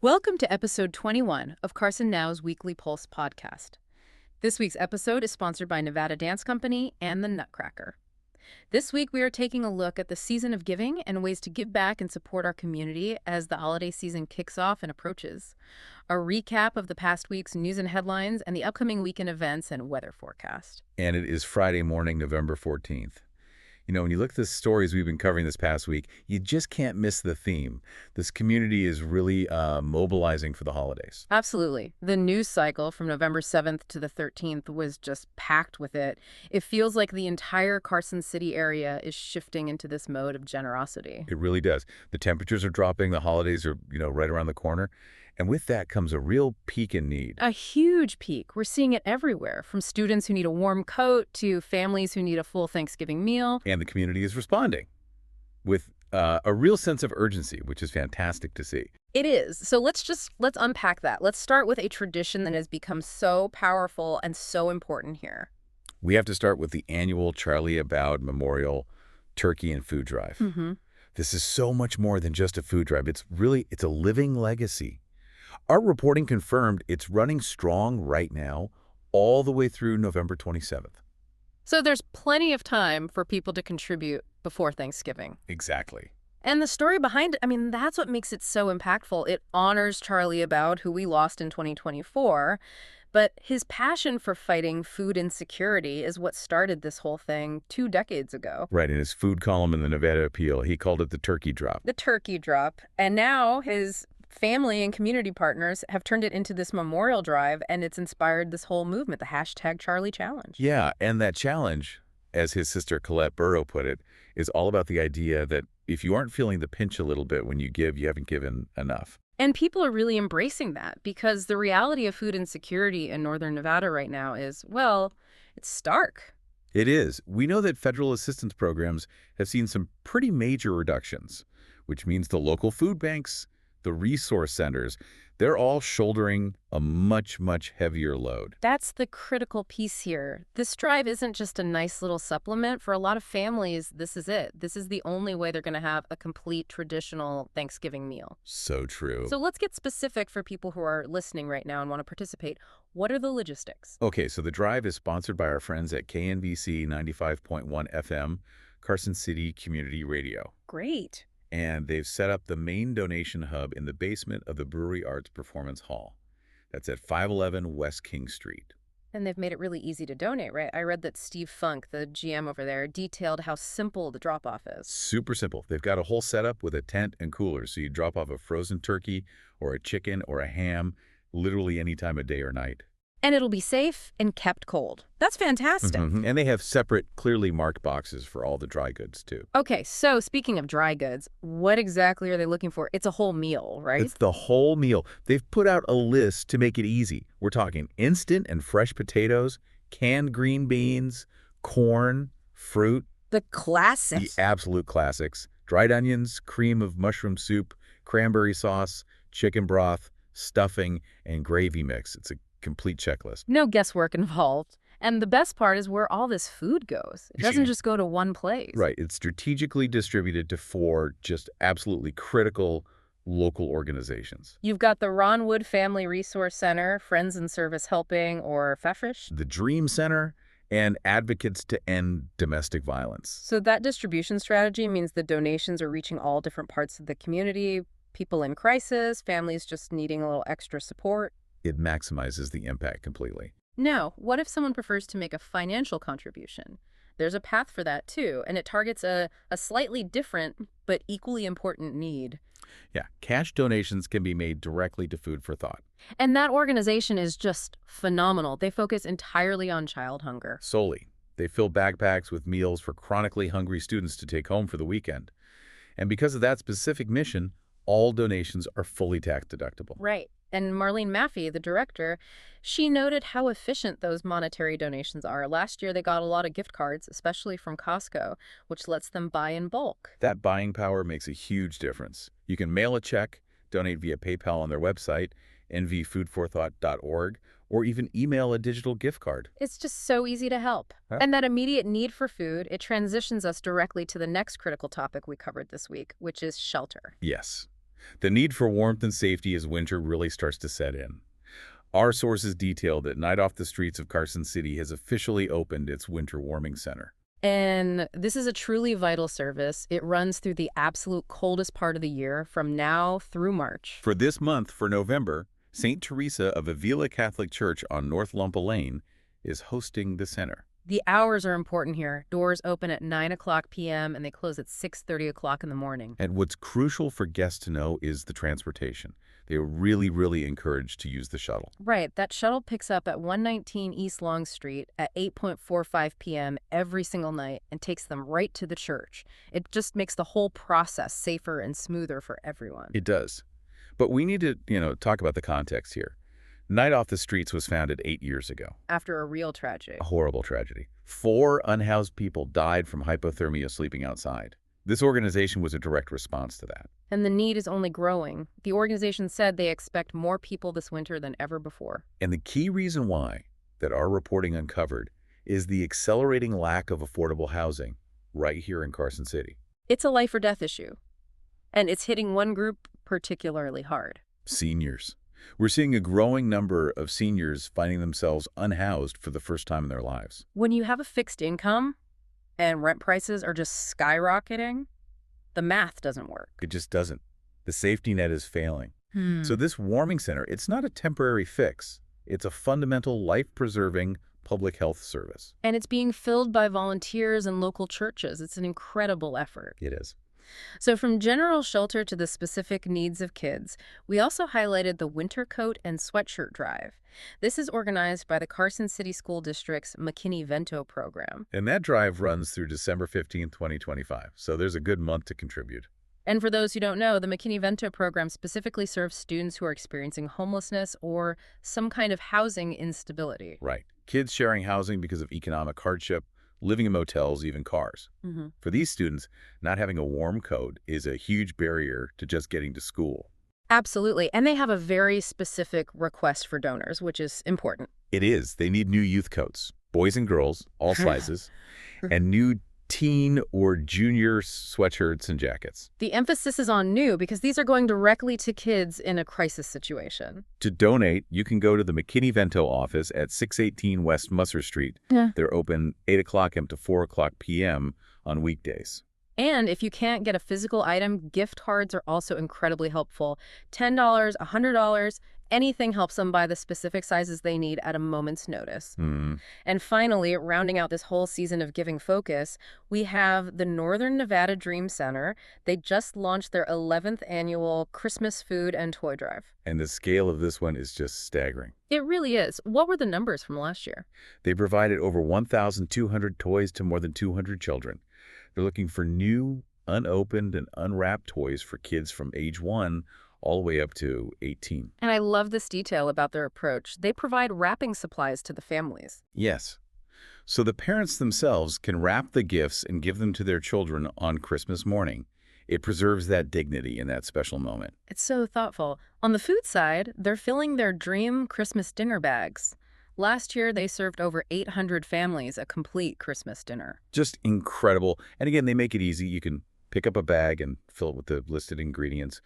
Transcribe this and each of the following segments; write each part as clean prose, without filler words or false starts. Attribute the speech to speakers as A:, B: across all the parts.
A: Welcome to episode 21 of Carson Now's Weekly Pulse podcast. This week's episode is sponsored by Nevada Dance Company and the Nutcracker. This week we are taking a look at the season of giving and ways to give back and support our community as the holiday season kicks off and approaches. A recap of the past week's news and headlines and the upcoming weekend events and weather forecast.
B: And it is Friday morning, November 14th. You know, when you look at the stories we've been covering this past week, you just can't miss the theme. This community is really mobilizing for the holidays.
A: Absolutely. The news cycle from November 7th to the 13th was just packed with it. It feels like the entire Carson City area is shifting into this mode of generosity.
B: It really does. The temperatures are dropping. The holidays are, right around the corner. And with that comes a real peak in need.
A: A huge peak. We're seeing it everywhere, from students who need a warm coat to families who need a full Thanksgiving meal.
B: And the community is responding with a real sense of urgency, which is fantastic to see.
A: It is. So let's unpack that. Let's start with a tradition that has become so powerful and so important here.
B: We have to start with the annual Charlie Abowd Memorial Turkey and Food Drive. This is so much more than just a food drive. It's a living legacy. Our reporting confirmed it's running strong right now, all the way through November 27th.
A: So there's plenty of time for people to contribute before Thanksgiving.
B: Exactly.
A: And the story behind it, that's what makes it so impactful. It honors Charlie Abowd, who we lost in 2024, but his passion for fighting food insecurity is what started this whole thing 2 decades ago.
B: Right. In his food column in the Nevada Appeal, he called it the turkey drop.
A: The turkey drop. And now his family and community partners have turned it into this memorial drive, and it's inspired this whole movement, the hashtag Charlie Challenge.
B: Yeah, and that challenge, as his sister Colette Burrow put it, is all about the idea that if you aren't feeling the pinch a little bit when you give, you haven't given enough.
A: And people are really embracing that, because the reality of food insecurity in northern Nevada right now is, well, it's stark.
B: It is. We know that federal assistance programs have seen some pretty major reductions, which means the local food banks, the resource centers, they're all shouldering a much, much heavier load.
A: That's the critical piece here. This drive isn't just a nice little supplement. For a lot of families, this is it. This is the only way they're going to have a complete traditional Thanksgiving meal.
B: So true.
A: So let's get specific for people who are listening right now and want to participate. What are the logistics?
B: Okay, so the drive is sponsored by our friends at KNVC 95.1 FM, Carson City Community Radio.
A: Great.
B: And they've set up the main donation hub in the basement of the Brewery Arts Performance Hall. That's at 511 West King Street.
A: And they've made it really easy to donate, right? I read that Steve Funk, the GM over there, detailed how simple the drop-off is.
B: Super simple. They've got a whole setup with a tent and coolers, so you drop off a frozen turkey or a chicken or a ham literally any time of day or night.
A: And it'll be safe and kept cold. That's fantastic.
B: And they have separate, clearly marked boxes for all the dry goods, too.
A: Okay, so speaking of dry goods, what exactly are they looking for? It's a whole meal, right?
B: It's the whole meal. They've put out a list to make it easy. We're talking instant and fresh potatoes, canned green beans, corn, fruit.
A: The classics.
B: The absolute classics. Dried onions, cream of mushroom soup, cranberry sauce, chicken broth, stuffing, and gravy mix. It's a complete checklist.
A: No guesswork involved. And the best part is where all this food goes. It doesn't just go to one place.
B: Right. It's strategically distributed to 4 just absolutely critical local organizations.
A: You've got the Ron Wood Family Resource Center, Friends in Service Helping, or FEFRISH.
B: The Dream Center, and Advocates to End Domestic Violence.
A: So that distribution strategy means the donations are reaching all different parts of the community, people in crisis, families just needing a little extra support.
B: It maximizes the impact completely.
A: Now, what if someone prefers to make a financial contribution? There's a path for that, too, and it targets a slightly different but equally important need.
B: Yeah, cash donations can be made directly to Food for Thought.
A: And that organization is just phenomenal. They focus entirely on child hunger.
B: Solely. They fill backpacks with meals for chronically hungry students to take home for the weekend. And because of that specific mission, all donations are fully tax deductible.
A: Right. And Marlene Maffey, the director, she noted how efficient those monetary donations are. Last year, they got a lot of gift cards, especially from Costco, which lets them buy in bulk.
B: That buying power makes a huge difference. You can mail a check, donate via PayPal on their website, nvfoodforthought.org, or even email a digital gift card.
A: It's just so easy to help.
B: Huh?
A: And that immediate need for food, it transitions us directly to the next critical topic we covered this week, which is shelter.
B: Yes. The need for warmth and safety as winter really starts to set in. Our sources detail that Night Off the Streets of Carson City has officially opened its winter warming center.
A: And this is a truly vital service. It runs through the absolute coldest part of the year, from now through March.
B: For this month, for November, St. Teresa of Avila Catholic Church on North Lumpa Lane is hosting the center.
A: The hours are important here. Doors open at 9 p.m. and they close at 6:30 in the morning.
B: And what's crucial for guests to know is the transportation. They are really encouraged to use the shuttle.
A: Right, that shuttle picks up at 119 East Long Street at 8:45 p.m. every single night and takes them right to the church. It just makes the whole process safer and smoother for everyone.
B: It does. But we need to, talk about the context here. Night Off the Streets was founded 8 years ago.
A: After a real tragedy.
B: A horrible tragedy. 4 unhoused people died from hypothermia sleeping outside. This organization was a direct response to that.
A: And the need is only growing. The organization said they expect more people this winter than ever before.
B: And the key reason why that our reporting uncovered is the accelerating lack of affordable housing right here in Carson City.
A: It's a life or death issue. And it's hitting one group particularly hard.
B: Seniors. We're seeing a growing number of seniors finding themselves unhoused for the first time in their lives.
A: When you have a fixed income and rent prices are just skyrocketing, the math doesn't work.
B: It just doesn't. The safety net is failing. So this warming center, it's not a temporary fix. It's a fundamental, life-preserving public health service.
A: And it's being filled by volunteers and local churches. It's an incredible effort.
B: It is.
A: So from general shelter to the specific needs of kids, we also highlighted the Winter Coat and Sweatshirt Drive. This is organized by the Carson City School District's McKinney-Vento program.
B: And that drive runs through December 15, 2025. So there's a good month to contribute.
A: And for those who don't know, the McKinney-Vento program specifically serves students who are experiencing homelessness or some kind of housing instability.
B: Right. Kids sharing housing because of economic hardship, living in motels, even cars. For these students, not having a warm coat is a huge barrier to just getting to school.
A: Absolutely. And they have a very specific request for donors, which is important.
B: It is. They need new youth coats, boys and girls, all sizes, and new teen or junior sweatshirts and jackets.
A: The emphasis is on new because these are going directly to kids in a crisis situation.
B: To donate, you can go to the McKinney-Vento office at 618 West Musser Street. They're open 8 o'clock a.m. to 4 p.m. on weekdays.
A: And if you can't get a physical item, gift cards are also incredibly helpful. $10, $100, anything helps them buy the specific sizes they need at a moment's notice. And finally, rounding out this whole season of giving focus, we have the Northern Nevada Dream Center. They just launched their 11th annual Christmas food and toy drive.
B: And the scale of this one is just staggering.
A: It really is. What were the numbers from last year?
B: They provided over 1,200 toys to more than 200 children. They're looking for new, unopened, and unwrapped toys for kids from age 1 all the way up to 18.
A: And I love this detail about their approach. They provide wrapping supplies to the families.
B: Yes. So the parents themselves can wrap the gifts and give them to their children on Christmas morning. It preserves that dignity in that special moment.
A: It's so thoughtful. On the food side, they're filling their dream Christmas dinner bags. Last year, they served over 800 families a complete Christmas dinner.
B: Just incredible. And again, they make it easy. You can pick up a bag and fill it with the listed ingredients,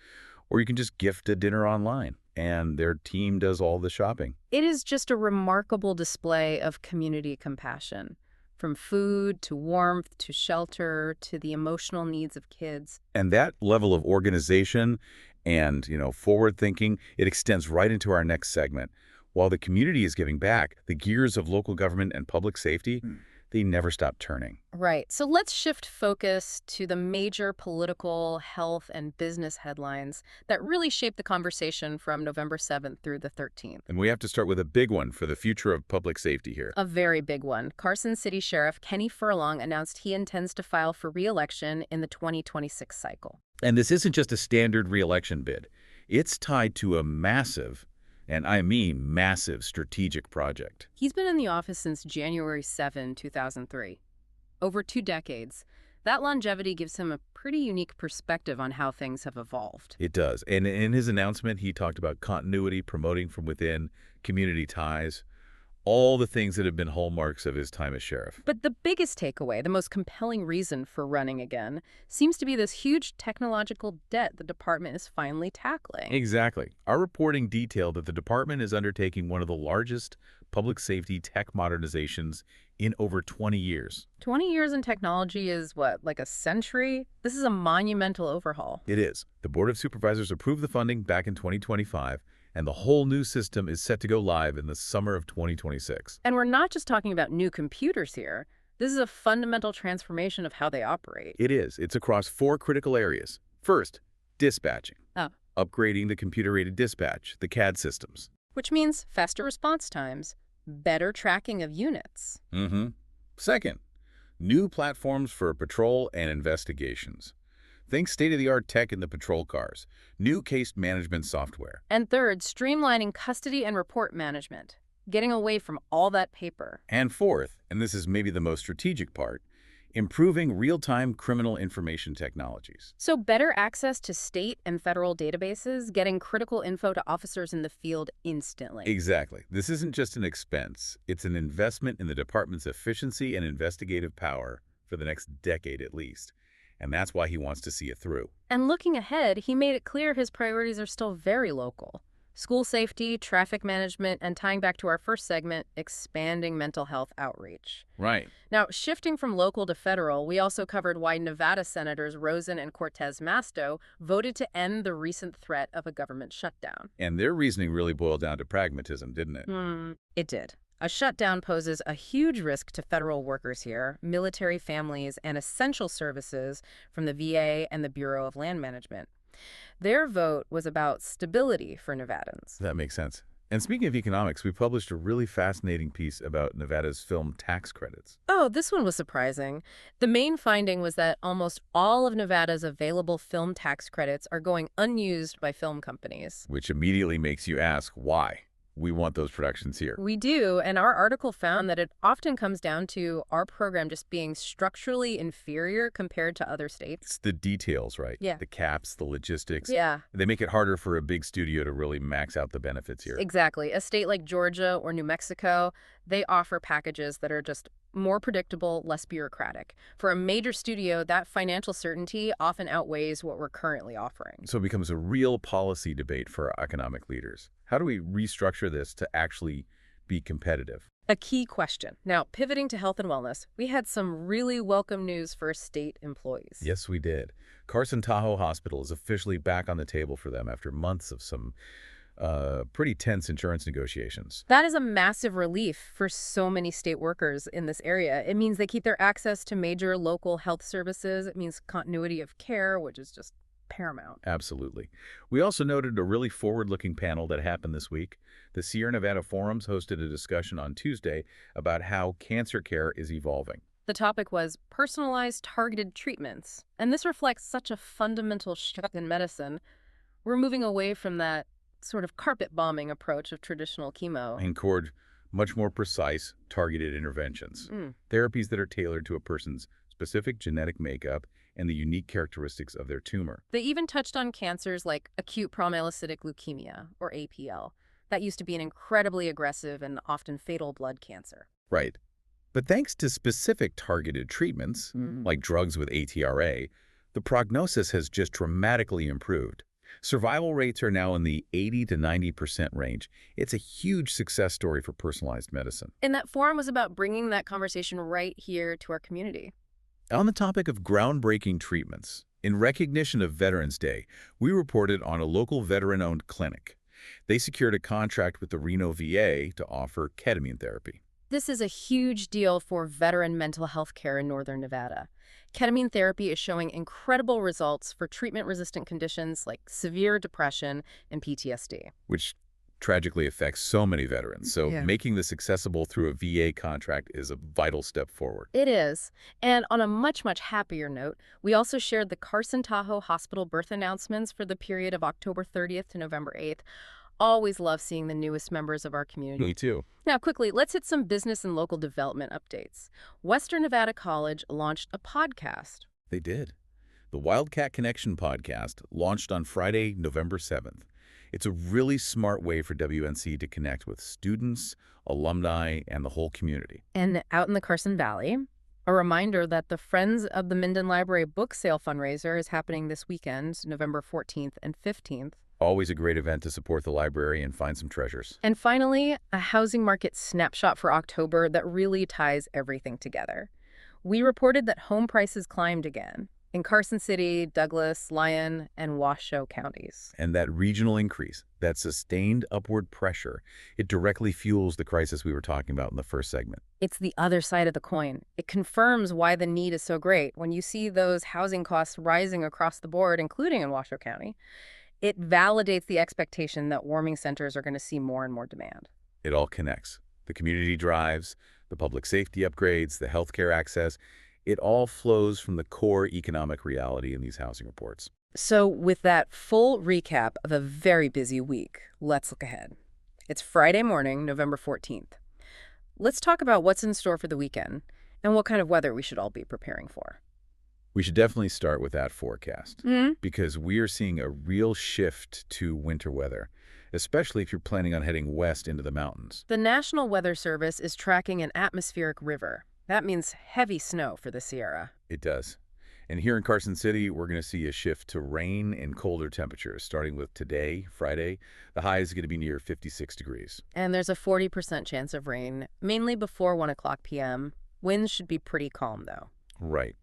B: or you can just gift a dinner online, and their team does all the shopping.
A: It is just a remarkable display of community compassion, from food to warmth to shelter to the emotional needs of kids.
B: And that level of organization and, forward thinking, it extends right into our next segment. While the community is giving back, the gears of local government and public safety, they never stop turning.
A: Right. So let's shift focus to the major political, health, and business headlines that really shaped the conversation from November 7th through the 13th.
B: And we have to start with a big one for the future of public safety here.
A: A very big one. Carson City Sheriff Kenny Furlong announced he intends to file for re-election in the 2026 cycle.
B: And this isn't just a standard re-election bid. It's tied to a massive, and I mean massive, strategic project.
A: He's been in the office since January 7, 2003. Over 2 decades. That longevity gives him a pretty unique perspective on how things have evolved.
B: It does. And in his announcement, he talked about continuity, promoting from within, community ties, All the things that have been hallmarks of his time as sheriff.
A: But the biggest takeaway, the most compelling reason for running again, seems to be this huge technological debt the department is finally tackling.
B: Exactly. Our reporting detailed that the department is undertaking one of the largest public safety tech modernizations in over 20 years.
A: 20 years in technology is what, like a century? This is a monumental overhaul.
B: It is. The Board of Supervisors approved the funding back in 2025, and the whole new system is set to go live in the summer of 2026.
A: And we're not just talking about new computers here. This is a fundamental transformation of how they operate.
B: It is. It's across 4 critical areas. First, dispatching.
A: Oh.
B: Upgrading the computer-aided dispatch, the CAD systems.
A: Which means faster response times, better tracking of units.
B: Second, new platforms for patrol and investigations. Think state-of-the-art tech in the patrol cars, new case management software.
A: And third, streamlining custody and report management, getting away from all that paper.
B: And fourth, and this is maybe the most strategic part, improving real-time criminal information technologies.
A: So better access to state and federal databases, getting critical info to officers in the field instantly.
B: Exactly. This isn't just an expense. It's an investment in the department's efficiency and investigative power for the next decade at least. And that's why he wants to see it through.
A: And looking ahead, he made it clear his priorities are still very local. School safety, traffic management, and tying back to our first segment, expanding mental health outreach.
B: Right.
A: Now, shifting from local to federal, we also covered why Nevada Senators Rosen and Cortez Masto voted to end the recent threat of a government shutdown.
B: And their reasoning really boiled down to pragmatism, didn't it?
A: It did. A shutdown poses a huge risk to federal workers here, military families, and essential services from the VA and the Bureau of Land Management. Their vote was about stability for Nevadans.
B: That makes sense. And speaking of economics, we published a really fascinating piece about Nevada's film tax credits.
A: Oh, this one was surprising. The main finding was that almost all of Nevada's available film tax credits are going unused by film companies.
B: Which immediately makes you ask why. We want those productions here.
A: We do, and our article found that it often comes down to our program just being structurally inferior compared to other states.
B: It's the details, right?
A: Yeah.
B: The caps, the logistics.
A: Yeah.
B: They make it harder for a big studio to really max out the benefits here.
A: Exactly. A state like Georgia or New Mexico, they offer packages that are just more predictable, less bureaucratic. For a major studio, that financial certainty often outweighs what we're currently offering.
B: So it becomes a real policy debate for our economic leaders. How do we restructure this to actually be competitive?
A: A key question. Now, pivoting to health and wellness, we had some really welcome news for state employees.
B: Yes, we did. Carson Tahoe Hospital is officially back on the table for them after months of some pretty tense insurance negotiations.
A: That is a massive relief for so many state workers in this area. It means they keep their access to major local health services. It means continuity of care, which is just paramount.
B: Absolutely. We also noted a really forward-looking panel that happened this week. The Sierra Nevada Forums hosted a discussion on Tuesday about how cancer care is evolving.
A: The topic was personalized targeted treatments. And this reflects such a fundamental shift in medicine. We're moving away from that sort of carpet bombing approach of traditional chemo.
B: And toward much more precise, targeted interventions. Therapies that are tailored to a person's specific genetic makeup and the unique characteristics of their tumor.
A: They even touched on cancers like acute promyelocytic leukemia, or APL. That used to be an incredibly aggressive and often fatal blood cancer.
B: Right. But thanks to specific targeted treatments, like drugs with ATRA, the prognosis has just dramatically improved. Survival rates are now in the 80 to 90% range. It's a huge success story for personalized medicine.
A: And that forum was about bringing that conversation right here to our community.
B: On the topic of groundbreaking treatments, in recognition of Veterans Day, we reported on a local veteran-owned clinic. They secured a contract with the Reno VA to offer ketamine therapy.
A: This is a huge deal for veteran mental health care in northern Nevada. Ketamine therapy is showing incredible results for treatment-resistant conditions like severe depression and PTSD.
B: Which tragically affects so many veterans. So making this accessible through a VA contract is a vital step forward.
A: It is. And on a much, much happier note, we also shared the Carson Tahoe Hospital birth announcements for the period of October 30th to November 8th. Always love seeing the newest members of our community.
B: Me too.
A: Now, quickly, let's hit some business and local development updates. Western Nevada College launched a podcast.
B: They did. The Wildcat Connection podcast launched on Friday, November 7th. It's a really smart way for WNC to connect with students, alumni, and the whole community.
A: And out in the Carson Valley, a reminder that the Friends of the Minden Library book sale fundraiser is happening this weekend, November 14th and 15th.
B: Always a great event to support the library and find some treasures.
A: And finally, a housing market snapshot for October that really ties everything together. We reported that home prices climbed again in Carson City, Douglas, Lyon, and Washoe counties.
B: And that regional increase, that sustained upward pressure, it directly fuels the crisis we were talking about in the first segment.
A: It's the other side of the coin. It confirms why the need is so great. When you see those housing costs rising across the board, including in Washoe County, it validates the expectation that warming centers are going to see more and more demand.
B: It all connects. The community drives, the public safety upgrades, the healthcare access. It all flows from the core economic reality in these housing reports.
A: So with that full recap of a very busy week, let's look ahead. It's Friday morning, November 14th. Let's talk about what's in store for the weekend and what kind of weather we should all be preparing for.
B: We should definitely start with that forecast because we are seeing a real shift to winter weather, especially if you're planning on heading west into the mountains.
A: The National Weather Service is tracking an atmospheric river. That means heavy snow for the Sierra.
B: It does. And here in Carson City, we're going to see a shift to rain and colder temperatures, starting with today, Friday. The high is going to be near 56 degrees.
A: And there's a 40% chance of rain, mainly before 1 o'clock p.m. Winds should be pretty calm, though.
B: Right.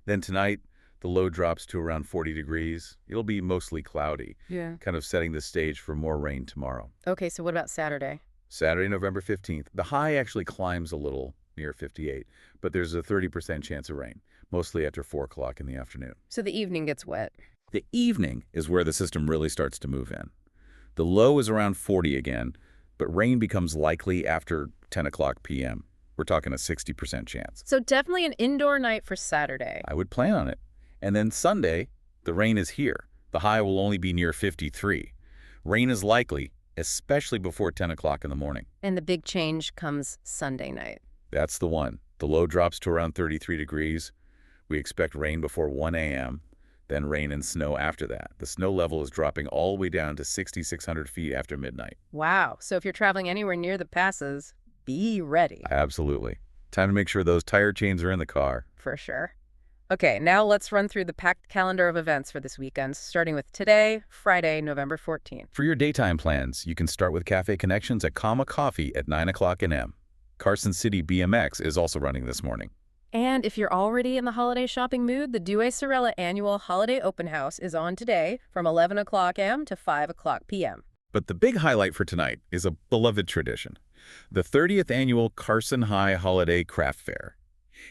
B: Then tonight, the low drops to around 40 degrees. It'll be mostly cloudy, kind of setting the stage for more rain tomorrow.
A: Okay, so what about Saturday?
B: Saturday, November 15th. The high actually climbs a little, near 58, but there's a 30% chance of rain, mostly after 4 o'clock in the afternoon.
A: So the evening gets wet.
B: The evening is where the system really starts to move in. The low is around 40 again, but rain becomes likely after 10 o'clock p.m. We're talking a 60% chance.
A: So definitely an indoor night for Saturday.
B: I would plan on it. And then Sunday, the rain is here. The high will only be near 53. Rain is likely, especially before 10 o'clock in the morning.
A: And the big change comes Sunday night.
B: That's the one. The low drops to around 33 degrees. We expect rain before 1 a.m., then rain and snow after that. The snow level is dropping all the way down to 6,600 feet after midnight.
A: Wow. So if you're traveling anywhere near the passes, be ready.
B: Absolutely. Time to make sure those tire chains are in the car.
A: For sure. Okay, now let's run through the packed calendar of events for this weekend, starting with today, Friday, November 14th.
B: For your daytime plans, you can start with Cafe Connections at Comma Coffee at 9 o'clock a.m. Carson City BMX is also running this morning.
A: And if you're already in the holiday shopping mood, the Due Sorella annual Holiday Open House is on today from 11 o'clock a.m. to 5 o'clock p.m.
B: But the big highlight for tonight is a beloved tradition, the 30th annual Carson High Holiday Craft Fair.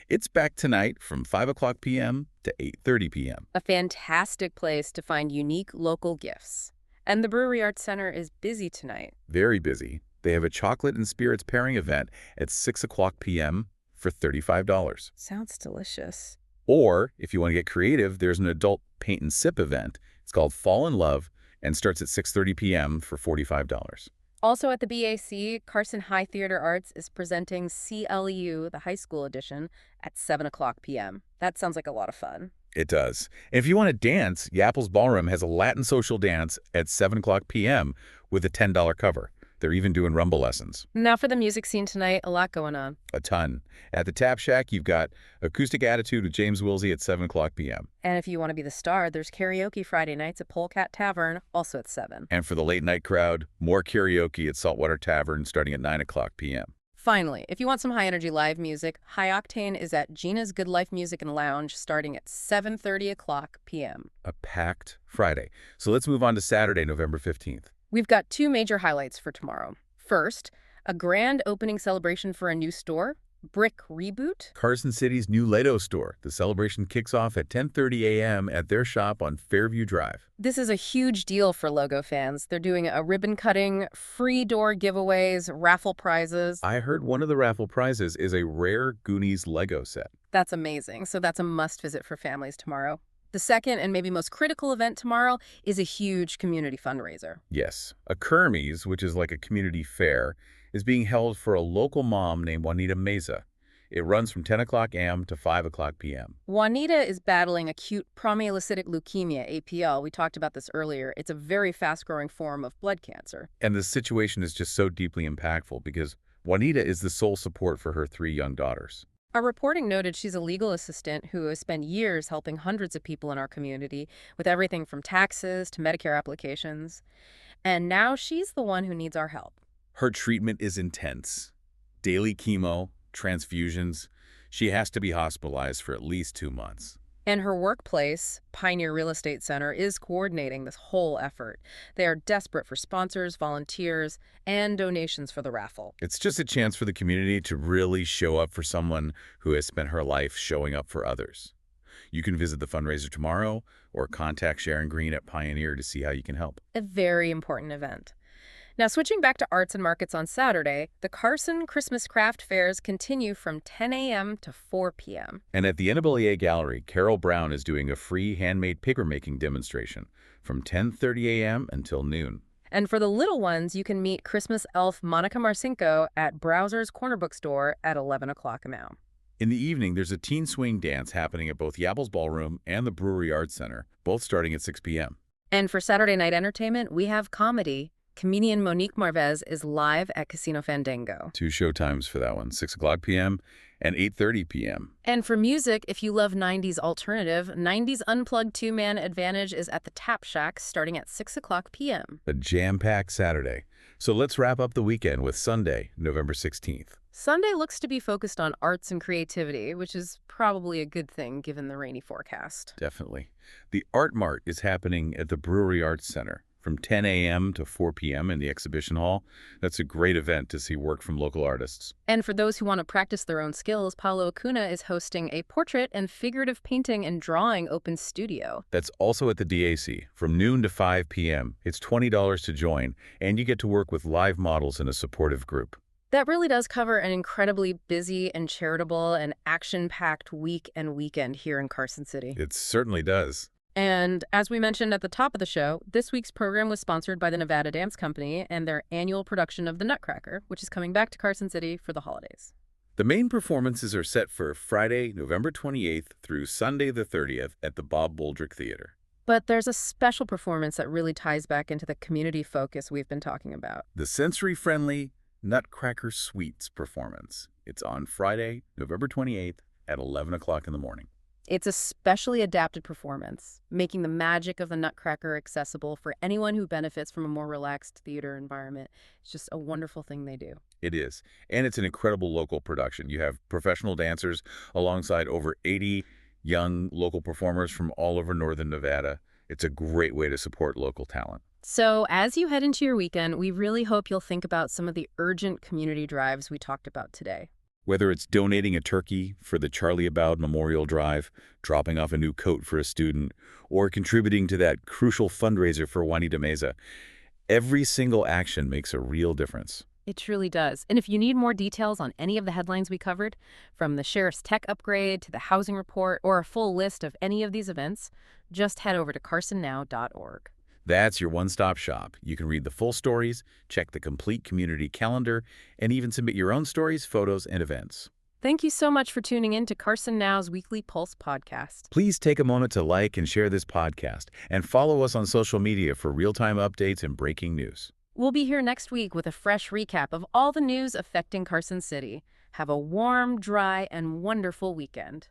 B: It's back tonight from 5 o'clock p.m. to 8:30 p.m.
A: A fantastic place to find unique local gifts. And the Brewery Arts Center is busy tonight.
B: Very busy. They have a chocolate and spirits pairing event at 6 o'clock p.m. for $35.
A: Sounds delicious.
B: Or, if you want to get creative, there's an adult paint and sip event. It's called Fall in Love and starts at 6:30 p.m. for $45.
A: Also at the BAC, Carson High Theater Arts is presenting CLU, the high school edition, at 7 o'clock p.m. That sounds like a lot of fun.
B: It does. And if you want to dance, Yapple's Ballroom has a Latin social dance at 7 o'clock p.m. with a $10 cover. They're even doing rumba lessons.
A: Now for the music scene tonight, a lot going on.
B: A ton. At the Tap Shack, you've got Acoustic Attitude with James Wilsey at 7 o'clock p.m.
A: And if you want to be the star, there's karaoke Friday nights at Polecat Tavern, also at 7.
B: And for the late night crowd, more karaoke at Saltwater Tavern starting at 9 o'clock p.m.
A: Finally, if you want some high-energy live music, High Octane is at Gina's Good Life Music and Lounge starting at 7:30 o'clock p.m.
B: A packed Friday. So let's move on to Saturday, November 15th.
A: We've got two major highlights for tomorrow. First, a grand opening celebration for a new store, Brick Reboot.
B: Carson City's new Ledo store. The celebration kicks off at 10:30 a.m. at their shop on Fairview Drive.
A: This is a huge deal for Logo fans. They're doing a ribbon cutting, free door giveaways, raffle prizes.
B: I heard one of the raffle prizes is a rare Goonies Lego set.
A: That's amazing. So that's a must visit for families tomorrow. The second and maybe most critical event tomorrow is a huge community fundraiser.
B: Yes. A Kermes, which is like a community fair, is being held for a local mom named Juanita Meza. It runs from 10 o'clock a.m. to 5 o'clock p.m.
A: Juanita is battling acute promyelocytic leukemia, APL. We talked about this earlier. It's a very fast-growing form of blood cancer.
B: And the situation is just so deeply impactful because Juanita is the sole support for her 3 young daughters.
A: Our reporting noted she's a legal assistant who has spent years helping hundreds of people in our community with everything from taxes to Medicare applications. And now she's the one who needs our help.
B: Her treatment is intense. Daily chemo, transfusions. She has to be hospitalized for at least 2 months.
A: And her workplace, Pioneer Real Estate Center, is coordinating this whole effort. They are desperate for sponsors, volunteers, and donations for the raffle.
B: It's just a chance for the community to really show up for someone who has spent her life showing up for others. You can visit the fundraiser tomorrow or contact Sharon Green at Pioneer to see how you can help.
A: A very important event. Now, switching back to arts and markets on Saturday, the Carson Christmas craft fairs continue from 10 a.m. to 4 p.m.
B: And at the NAA Gallery, Carol Brown is doing a free handmade paper-making demonstration from 10:30 a.m. until noon.
A: And for the little ones, you can meet Christmas elf Monica Marcinko at Browser's Corner Bookstore at 11 o'clock a.m.
B: In the evening, there's a teen swing dance happening at both Yapple's Ballroom and the Brewery Arts Center, both starting at 6 p.m.
A: And for Saturday night entertainment, we have comedy. Comedian Monique Marvez is live at Casino Fandango.
B: 2 show times for that one, 6 o'clock p.m. and 8:30 p.m.
A: And for music, if you love 90s alternative, 90s Unplugged two-man advantage is at the Tap Shack starting at 6 o'clock p.m.
B: A jam-packed Saturday. So let's wrap up the weekend with Sunday, November 16th.
A: Sunday looks to be focused on arts and creativity, which is probably a good thing given the rainy forecast.
B: Definitely. The Art Mart is happening at the Brewery Arts Center from 10 a.m. to 4 p.m. in the exhibition hall. That's a great event to see work from local artists.
A: And for those who want to practice their own skills, Paulo Acuna is hosting a portrait and figurative painting and drawing open studio.
B: That's also at the DAC from noon to 5 p.m. It's $20 to join, and you get to work with live models in a supportive group.
A: That really does cover an incredibly busy and charitable and action-packed week and weekend here in Carson City.
B: It certainly does.
A: And as we mentioned at the top of the show, this week's program was sponsored by the Nevada Dance Company and their annual production of the Nutcracker, which is coming back to Carson City for the holidays.
B: The main performances are set for Friday, November 28th through Sunday the 30th at the Bob Boldrick Theater.
A: But there's a special performance that really ties back into the community focus we've been talking about.
B: The sensory-friendly Nutcracker Suites performance. It's on Friday, November 28th at 11 o'clock in the morning.
A: It's a specially adapted performance, making the magic of the Nutcracker accessible for anyone who benefits from a more relaxed theater environment. It's just a wonderful thing they do.
B: It is. And it's an incredible local production. You have professional dancers alongside over 80 young local performers from all over northern Nevada. It's a great way to support local talent.
A: So as you head into your weekend, we really hope you'll think about some of the urgent community drives we talked about today.
B: Whether it's donating a turkey for the Charlie Abowd Memorial Drive, dropping off a new coat for a student, or contributing to that crucial fundraiser for Juanita Meza, every single action makes a real difference.
A: It truly does. And if you need more details on any of the headlines we covered, from the sheriff's tech upgrade to the housing report or a full list of any of these events, just head over to carsonnow.org.
B: That's your one-stop shop. You can read the full stories, check the complete community calendar, and even submit your own stories, photos, and events.
A: Thank you so much for tuning in to Carson Now's Weekly Pulse podcast.
B: Please take a moment to like and share this podcast, and follow us on social media for real-time updates and breaking news.
A: We'll be here next week with a fresh recap of all the news affecting Carson City. Have a warm, dry, and wonderful weekend.